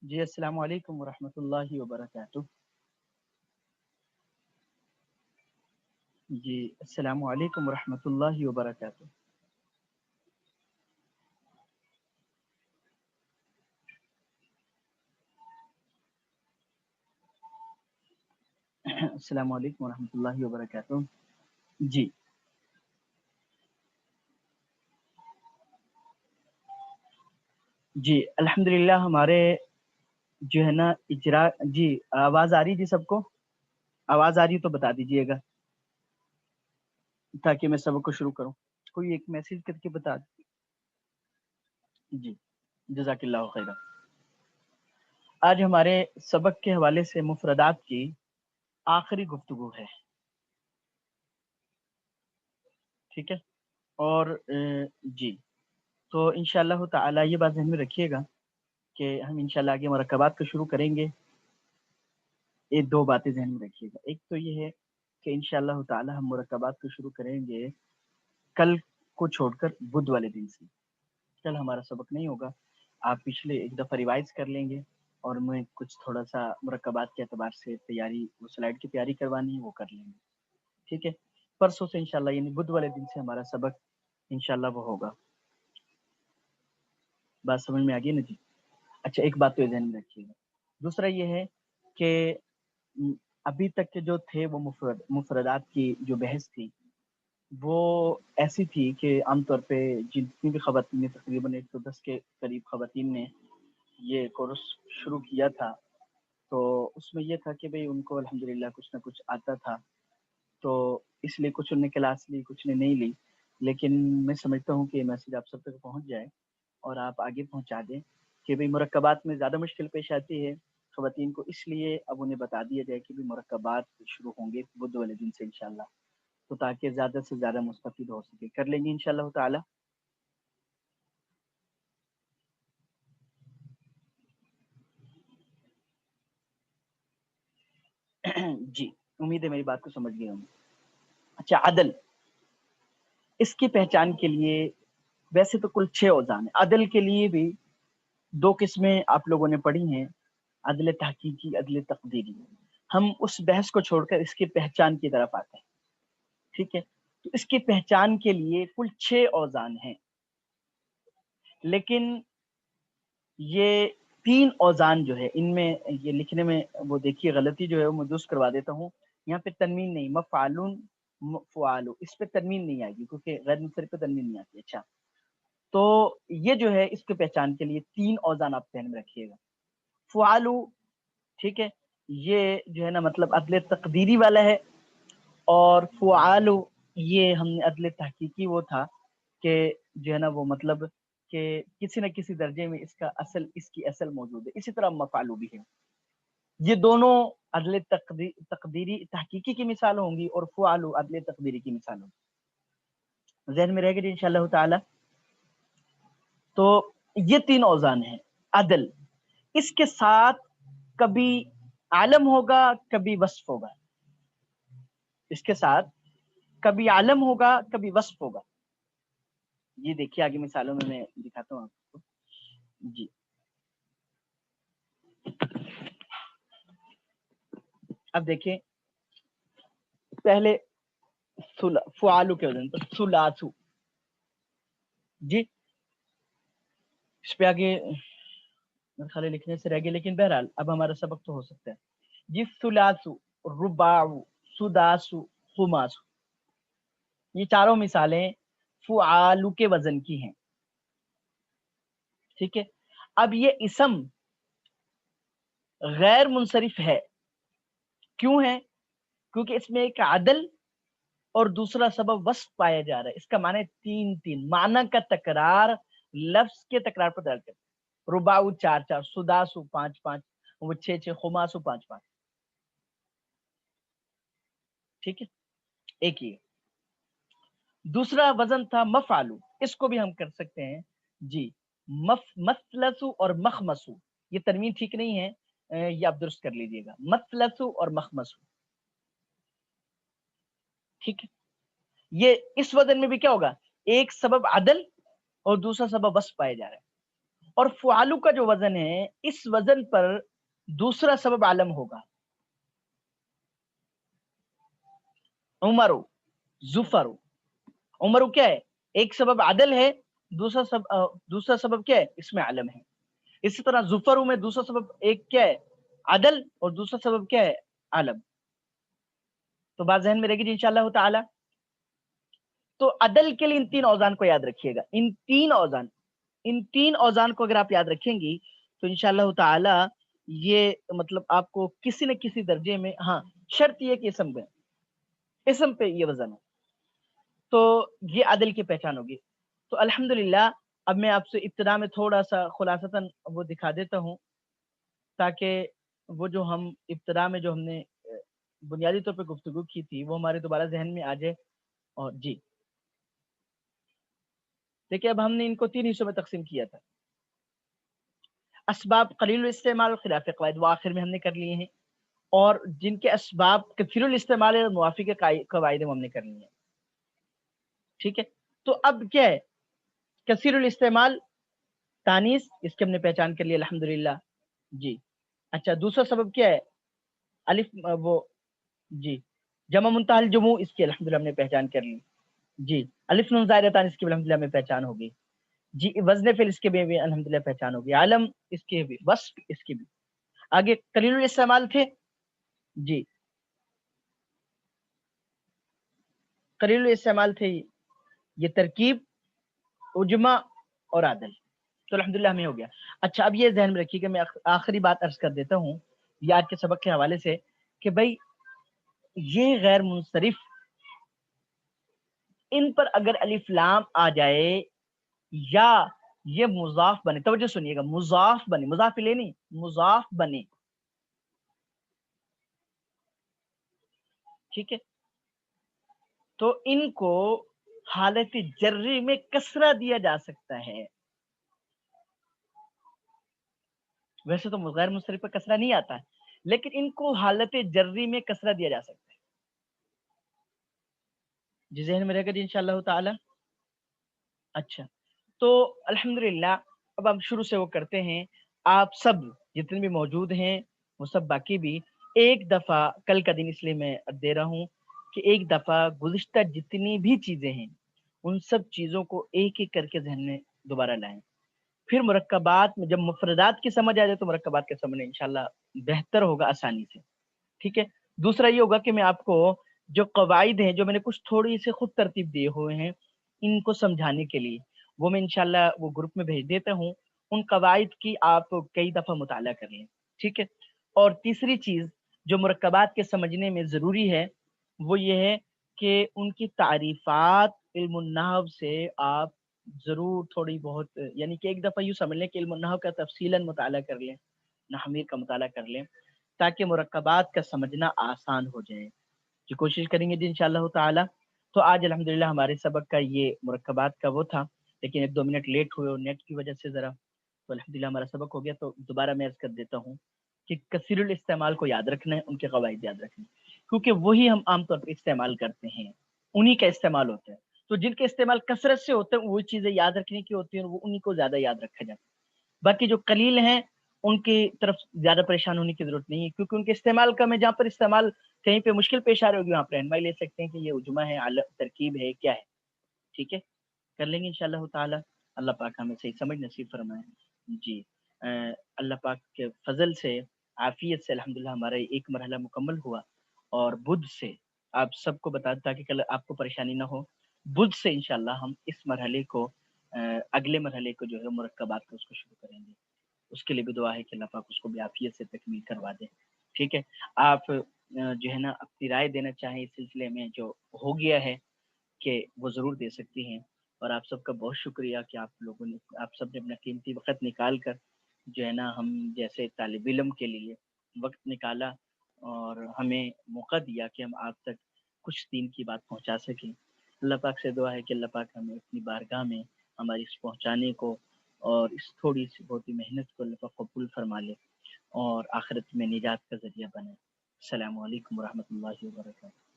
جی السلام علیکم ورحمۃ اللہ وبرکاتہ. جی السلام علیکم ورحمۃ اللہ وبرکاتہ. السلام علیکم ورحمۃ اللہ وبرکاتہ. جی جی الحمدللہ ہمارے جو ہے نا اجرا. جی آواز آ رہی جی؟ سب کو آواز آ رہی تو بتا دیجیے گا تاکہ میں سبق کو شروع کروں. کوئی ایک میسج کر کے بتا دیں. جی جزاک اللہ خیرہ. آج ہمارے سبق کے حوالے سے مفردات کی آخری گفتگو ہے. ٹھیک ہے. اور جی تو انشاءاللہ تعالی یہ بات ذہن میں رکھیے گا کہ ہم انشاءاللہ آگے مرکبات کو شروع کریں گے. یہ دو باتیں ذہن میں رکھیے گا. ایک تو یہ ہے کہ انشاءاللہ تعالی ہم مرکبات کو شروع کریں گے کل کو چھوڑ کر بدھ والے دن سے. کل ہمارا سبق نہیں ہوگا. آپ پچھلے ایک دفعہ ریوائز کر لیں گے اور میں کچھ تھوڑا سا مرکبات کے اعتبار سے تیاری، وہ سلائڈ کی تیاری کروانی ہے، وہ کر لیں گے. ٹھیک ہے. پرسوں سے انشاءاللہ یعنی بدھ والے دن سے ہمارا سبق انشاءاللہ وہ ہوگا. بات سمجھ میں آ گئی نا جی؟ اچھا ایک بات تو ذہن میں رکھیے گا. دوسرا یہ ہے کہ ابھی تک کے جو تھے وہ مفردات کی جو بحث تھی وہ ایسی تھی کہ عام طور پہ جتنی بھی خواتین نے، تقریباً 110 کے قریب خواتین نے یہ کورس شروع کیا تھا، تو اس میں یہ تھا کہ بھئی ان کو الحمدللہ کچھ نہ کچھ آتا تھا، تو اس لیے کچھ انہوں نے کلاس لی، کچھ نے نہیں لی. لیکن میں سمجھتا ہوں کہ یہ میسج آپ سب تک پہنچ جائے اور آپ آگے پہنچا دیں کہ بھئی مرکبات میں زیادہ مشکل پیش آتی ہے خواتین کو، اس لیے اب انہیں بتا دیا جائے کہ بھی مرکبات شروع ہوں گے بدھ والے دن سے انشاءاللہ، تو تاکہ زیادہ سے زیادہ مستفید ہو سکے. کر لیں گے انشاءاللہ تعالی. جی امید ہے میری بات کو سمجھ گئے ہوں. اچھا عدل، اس کی پہچان کے لیے ویسے تو کل 6 اوزان ہیں. عدل کے لیے بھی 2 قسمیں آپ لوگوں نے پڑھی ہیں، عدل تحقیقی، عدل تقدیری. ہم اس بحث کو چھوڑ کر اس کی پہچان کی طرف آتے ہیں. ٹھیک ہے. تو اس کی پہچان کے لیے کل 6 اوزان ہیں، لیکن یہ 3 اوزان جو ہے ان میں یہ لکھنے میں وہ دیکھیے غلطی جو ہے وہ میں درست کروا دیتا ہوں. یہاں پہ تنوین نہیں، مفعلون مفعالو، اس پہ تنوین نہیں آئے گی کیونکہ غیر منصرف پہ تنوین نہیں آتی. اچھا تو یہ جو ہے اس کے پہچان کے لیے 3 اوزان آپ ذہن میں رکھیے گا. فعالو، ٹھیک ہے، یہ جو ہے نا مطلب عدل تقدیری والا ہے، اور فعالو یہ ہم نے عدل تحقیقی وہ تھا کہ جو ہے نا وہ مطلب کہ کسی نہ کسی درجے میں اس کا اصل، اس کی اصل موجود ہے. اسی طرح مفعالو بھی ہے. یہ دونوں عدل تقدیری تحقیقی کی مثال ہوں گی اور فعالو عدل تقدیری کی مثال ہوگی. ذہن میں رہے گا انشاءاللہ تعالی. تو یہ 3 اوزان ہیں. عدل، اس کے ساتھ کبھی عالم ہوگا کبھی وصف ہوگا. اس کے ساتھ کبھی عالم ہوگا کبھی وصف ہوگا. یہ دیکھیے آگے مثالوں میں دکھاتا ہوں آپ کو. جی اب دیکھیں پہلے فعالو کے وزن پر ثلاثو. جی اس پہ آگے میرے خیال لکھنے سے رہ گئے، لیکن بہرحال اب ہمارا سبق تو ہو سکتا ہے. جی ثلاثو، رباعو، سداسو، خماسو، یہ چاروں مثالیں فعالو کے وزن کی ہیں. ٹھیک ہے. اب یہ اسم غیر منصرف ہے. کیوں ہے؟ کیونکہ اس میں ایک عدل اور دوسرا سبب وصف پایا جا رہا ہے. اس کا معنی 3 معنی کا تکرار لفظ کے تکرار پر دال کرتے. رباعو 4 سداسو 5 وہ 6 خماسو 5. ٹھیک ہے. ایک یہ دوسرا وزن تھا مفعلو، اس کو بھی ہم کر سکتے ہیں. جی مثلثو اور مخمسو، یہ تنوین ٹھیک نہیں ہے، یہ آپ درست کر لیجئے گا. مثلثو اور مخمسو. ٹھیک ہے. یہ اس وزن میں بھی کیا ہوگا؟ ایک سبب عدل اور دوسرا سبب وصف پائے جا رہا ہے. اور फुआलु का जो वजन है, इस वजन पर दूसरा सबब आलम होगा। उमरु, जुफरु। उमरु क्या है? एक सबब आदल है, दूसरा सबब क्या है? इसमें आलम है। इसी तरह जुफरु में दूसरा सबब एक क्या है? आदल, और दूसरा सबब क्या है? आलम। तो बात ज़हन में रहेगी जी इंशाअल्लाह ताला। तो अदल के लिए इन तीन औजान को याद रखिएगा। इन तीन औजान को अगर आप याद रखेंगी तो इंशाअल्लाह ताला ये मतलब आपको किसी न किसी दर्जे में, हाँ शर्त ये कि इसम पे ये वजन हो, तो ये अदल की पहचान होगी। तो अल्हम्दुलिल्लाह अब मैं आपसे इब्तिदा में थोड़ा सा खुलासतन वो दिखा देता हूँ, ताकि वो जो हम इब्तिदा में जो हमने बुनियादी तौर पे गुफ्तगू की थी वो हमारे दोबारा जहन में आ जाए। और जी देखिए, अब हमने इनको तीन हिस्सों में तकसीम किया था। असबाब कलील इस्तेमाल खिलाफ क़वाइद वो आखिर में हमने कर लिए हैं, और जिनके असबाब कसीरुल इस्तेमाल है मुवाफिक क़वाइद वो हमने कर लिए हैं। ठीक है, तो अब क्या है? कसीरुल इस्तेमाल तानीस, इसकी हमने पहचान कर ली अल्हम्दुलिल्लाह। जी अच्छा, दूसरा सबब क्या है? अलिफ वो जी जमा मुंतहल जुमू, इसकी अल्हम्दुलिल्लाह हमने पहचान कर ली। जी अलिफ नून ज़ायदतान, इसकी अल्हम्दुलिल्लाह हमें पहचान होगी। जी वज़न फ़िल, इसके भी अल्हम्दुलिल्लाह पहचान होगी। आलम, इसके भी, वस्फ़, इसकी भी। आगे कलीलुल इस्तेमाल थे। जी कलीलुल इस्तेमाल थे ये तरकीब, उजमा और आदल। तो अल्हम्दुलिल्लाह हमें हो गया। अच्छा, अब ये ज़हन में रखिए कि मैं आखिरी बात अर्ज़ कर देता हूँ ये आज के सबक के हवाले से, कि भाई ये गैर मुंसरिफ, इन पर अगर अलिफ लाम आ जाए या ये मुज़ाफ बने, तवज्जो सुनिएगा, मुज़ाफ बने, मुज़ाफ इलैहि नहीं, मुज़ाफ बने, ठीक है, तो इनको हालत जर्री में कसरा दिया जा सकता है। वैसे तो गैर मुंसरिफ पर कसरा नहीं आता है, लेकिन इनको हालत जर्री में कसरा दिया जा सकता है। जी ज़हन में रहेगा जी इंशाअल्लाह ताला। अच्छा, तो अल्हम्दुलिल्लाह अब हम शुरू से वो करते हैं। आप सब जितने भी मौजूद हैं, वो सब बाकी भी, एक दफ़ा कल का दिन इसलिए मैं दे रहा हूँ कि एक दफ़ा गुज़िश्ता जितनी भी चीज़ें हैं, उन सब चीज़ों को एक-एक करके ज़हन में दोबारा लाएँ। फिर मुरक्कबात में जब मुफ़रदात की समझ आ जाए तो मुरक्कबात का समझना इंशाअल्लाह बेहतर होगा आसानी से। ठीक है? दूसरा ये होगा कि मैं आपको जो कवाइद हैं, जो मैंने कुछ थोड़ी-सी खुद तरतीब दिए हुए हैं, इनको समझाने के लिए, वो मैं इंशाअल्लाह वो ग्रुप में भेज देता हूँ। उन कवाइद की आप कई दफ़ा मुताला कर लें, ठीक है? और तीसरी चीज़ जो मुरक्कबात के समझने में ज़रूरी है, वो ये है कि उनकी तारीफ़ात इल्मुन नहव से आप ज़रूर थोड़ी बहुत, यानी कि एक दफ़ा यूँ समझ लें कि इल्मुन नहव का तफ़सीलन मुताला कर लें, नहमीर का मुताला कर लें, ताकि मुरक्कबात का समझना आसान हो जाए। जी कोशिश करेंगे जी इंशाअल्लाह ताला। तो आज अल्हम्दुलिल्लाह हमारे सबक का ये मुरक्कबात का वो था, लेकिन 1-2 मिनट लेट हुए और नेट की वजह से ज़रा, तो अल्हम्दुलिल्लाह हमारा सबक हो गया। तो दोबारा मैं अर्ज़ कर देता हूँ कि कसीरुल इस्तेमाल को याद रखना है, उनके कवाइद याद रखने हैं, क्योंकि वही हम आम तौर पे इस्तेमाल करते हैं, उन्हीं का इस्तेमाल होता है। तो जिनके इस्तेमाल कसरत से होते हैं, वही चीज़ें याद रखने की होती हैं और वो उन्हीं को ज़्यादा याद रखा जाता है। बाकी जो कलील हैं, उनकी तरफ ज़्यादा परेशान होने की ज़रूरत नहीं है, क्योंकि उनके इस्तेमाल कम है। जहाँ पर इस्तेमाल कहीं पे मुश्किल पेश आ रही होगी, वहाँ पर रहनुमाई ले सकते हैं कि ये उजमा है, तरकीब है, क्या है। ठीक है? कर लेंगे इंशाअल्लाह ताला। अल्लाह पाक हमें सही समझ नसीब फरमाए। जी अल्लाह पाक के फ़ज़ल से, आफ़ियत से अल्हम्दुलिल्लाह हमारा एक मरहला मुकम्मल हुआ, और बुध से आप सबको बता दें ताकि कल आपको परेशानी ना हो। बुध से इंशाअल्लाह हम इस मरहले को अगले मरहले को जो है मुरक्कबात का उसको शुरू करेंगे। उसके लिए भी दुआ है कि अल्लाह पाक उसको भी आफ़ियत से तकमील करवा दे। ठीक है? आप जो है ना अपनी राय देना चाहें इस सिलसिले में, जो हो गया है, कि वो ज़रूर दे सकती हैं। और आप सबका बहुत शुक्रिया कि आप सब ने अपना कीमती वक़्त निकाल कर जो है ना हम जैसे तालिब इल्म के लिए वक़्त निकाला, और हमें मौका दिया कि हम आप तक कुछ दीन की बात पहुँचा सकें। अल्लाह पाक से दुआ है कि अल्लाह पाक हमें अपनी बारगाह में हमारी इस पहुँचाने को और इस थोड़ी-सी बहुत ही मेहनत को अल्लाह पाक कबूल फ़रमा ले और आखिरत में निजात का ज़रिया बने। अस्सलामु अलैकुम व रहमतुल्लाहि व बरकातहू।